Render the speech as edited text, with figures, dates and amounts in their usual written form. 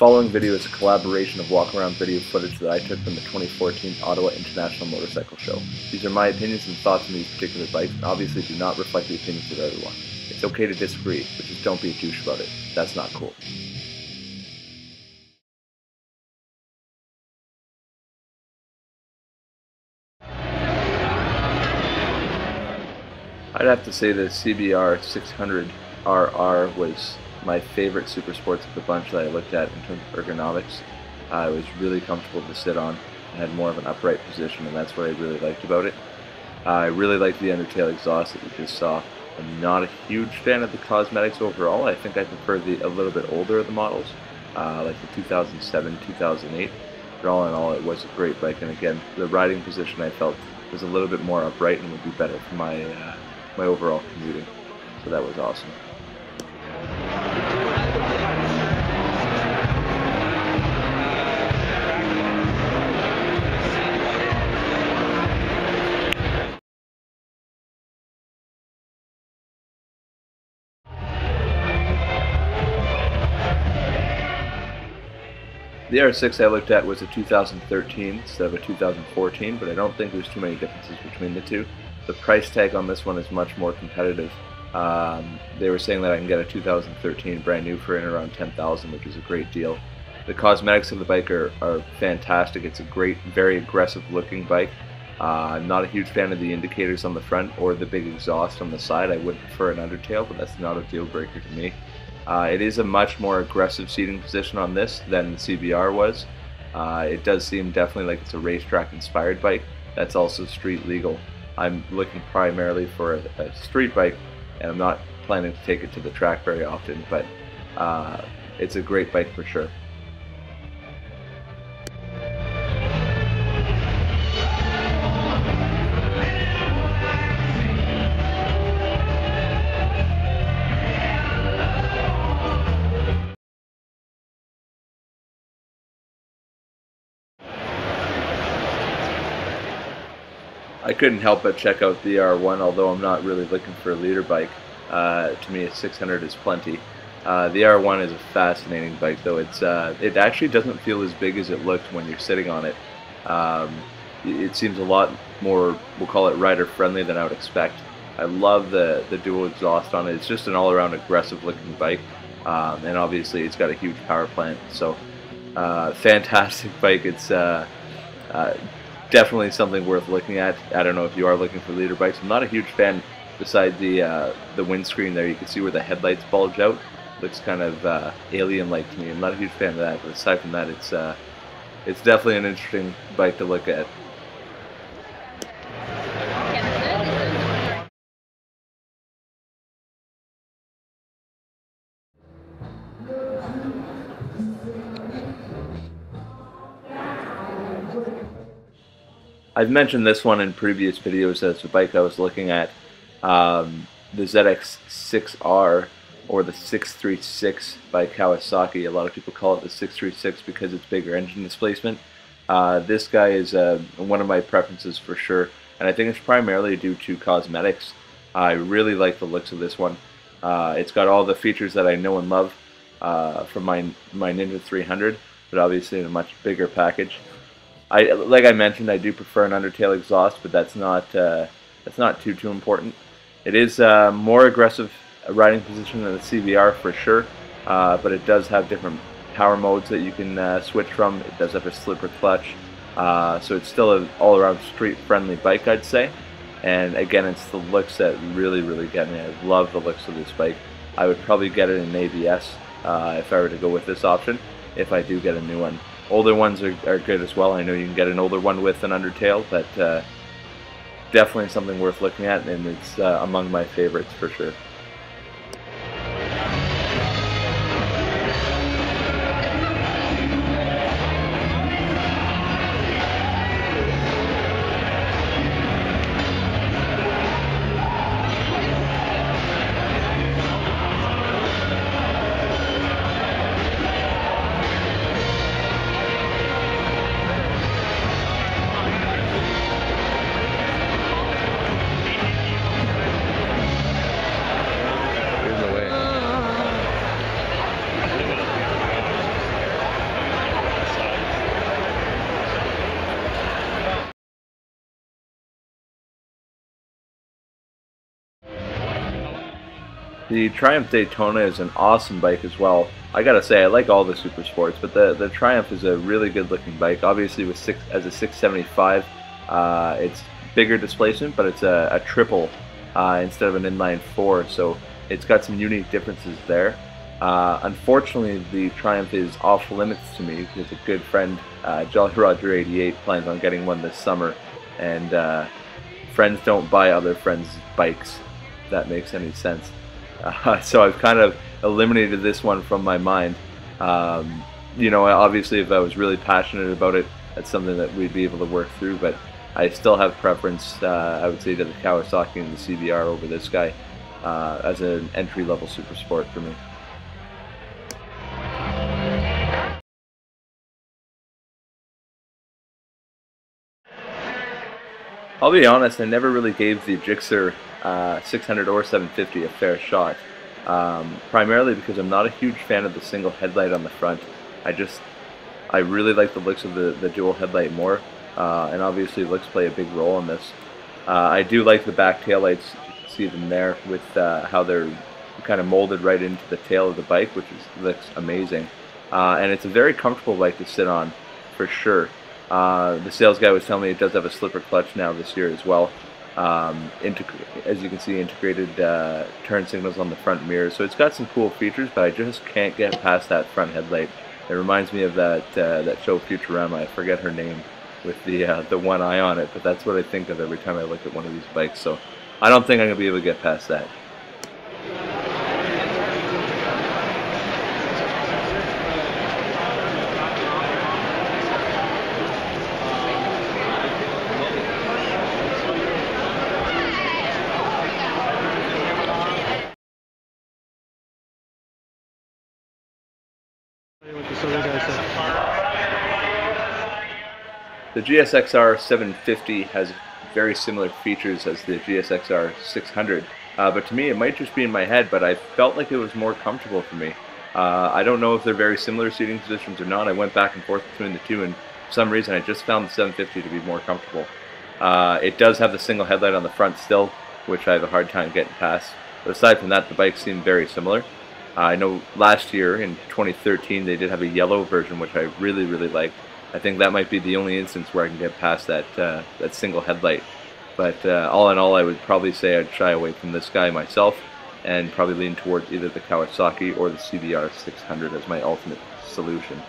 following video is a collaboration of walk-around video footage that I took from the 2014 Ottawa International Motorcycle Show. These are my opinions and thoughts on these particular bikes, and obviously do not reflect the opinions of everyone. It's okay to disagree, but just don't be a douche about it. That's not cool. I'd have to say the CBR600RR was my favorite super sports of the bunch that I looked at in terms of ergonomics. It was really comfortable to sit on. It had more of an upright position, and that's what I really liked about it. I really liked the undertail exhaust that you just saw. I'm not a huge fan of the cosmetics overall. I think I prefer a little bit older of the models, like the 2007, 2008. But all in all, it was a great bike, and again, the riding position I felt was a little bit more upright and would be better for my overall commuting. So that was awesome. The R6 I looked at was a 2013 instead of a 2014, but I don't think there's too many differences between the two. The price tag on this one is much more competitive. They were saying that I can get a 2013 brand new for in around $10,000, which is a great deal. The cosmetics of the bike are fantastic. It's a great, very aggressive looking bike. I'm not a huge fan of the indicators on the front or the big exhaust on the side. I would prefer an undertail, but that's not a deal breaker to me. It is a much more aggressive seating position on this than the CBR was. It does seem definitely like it's a racetrack inspired bike. That's also street legal. I'm looking primarily for a street bike, and I'm not planning to take it to the track very often, but it's a great bike for sure. I couldn't help but check out the R1, although I'm not really looking for a leader bike. To me, a 600 is plenty. The R1 is a fascinating bike, though. It actually doesn't feel as big as it looked when you're sitting on it. It seems a lot more, we'll call it rider-friendly than I would expect. I love the dual exhaust on it. It's just an all-around aggressive-looking bike, and obviously it's got a huge power plant. So, fantastic bike. It's definitely something worth looking at. I don't know if you are looking for leader bikes. I'm not a huge fan. Beside the windscreen there, you can see where the headlights bulge out. Looks kind of alien-like to me. I'm not a huge fan of that, but aside from that, it's definitely an interesting bike to look at. I've mentioned this one in previous videos as the bike I was looking at, the ZX-6R or the 636 by Kawasaki. A lot of people call it the 636 because it's bigger engine displacement. This guy is one of my preferences for sure, and I think it's primarily due to cosmetics. I really like the looks of this one. It's got all the features that I know and love from my Ninja 300, but obviously in a much bigger package. Like I mentioned, I do prefer an undertail exhaust, but that's not too important. It is more aggressive riding position than the CBR for sure, but it does have different power modes that you can switch from. It does have a slipper clutch, so it's still an all-around street-friendly bike, I'd say. And again, it's the looks that really get me. I love the looks of this bike. I would probably get it in ABS if I were to go with this option, if I do get a new one. Older ones are good as well. I know you can get an older one with an undertail, but definitely something worth looking at, and it's among my favorites for sure. The Triumph Daytona is an awesome bike as well. I gotta say, I like all the super sports, but the Triumph is a really good looking bike. Obviously, as a 675, it's bigger displacement, but it's a triple instead of an inline 4, so it's got some unique differences there. Unfortunately, the Triumph is off limits to me because a good friend, Jolly Roger 88, plans on getting one this summer, and friends don't buy other friends' bikes, if that makes any sense. So I've kind of eliminated this one from my mind. You know, obviously if I was really passionate about it, that's something that we'd be able to work through, but I still have preference, I would say, to the Kawasaki and the CBR over this guy as an entry-level super sport for me. I'll be honest, I never really gave the Gixxer 600 or 750 a fair shot, primarily because I'm not a huge fan of the single headlight on the front. I really like the looks of the dual headlight more, and obviously looks play a big role in this. I do like the back taillights. You can see them there with how they're kind of molded right into the tail of the bike, which looks amazing. And it's a very comfortable bike to sit on, for sure. The sales guy was telling me it does have a slipper clutch now this year as well. As you can see, integrated turn signals on the front mirror, so it's got some cool features, but I just can't get past that front headlight. It reminds me of that show Futurama. I forget her name, with the one eye on it, but that's what I think of every time I look at one of these bikes. So I don't think I'm gonna be able to get past that. The GSX-R750 has very similar features as the GSX-R600, but to me it might just be in my head, but I felt like it was more comfortable for me. I don't know if they're very similar seating positions or not. I went back and forth between the two, and for some reason I just found the 750 to be more comfortable. It does have the single headlight on the front still, which I have a hard time getting past, but aside from that, the bikes seem very similar. I know last year, in 2013, they did have a yellow version, which I really liked. I think that might be the only instance where I can get past that single headlight. But all in all, I would probably say I'd shy away from this guy myself, and probably lean towards either the Kawasaki or the CBR600 as my ultimate solution.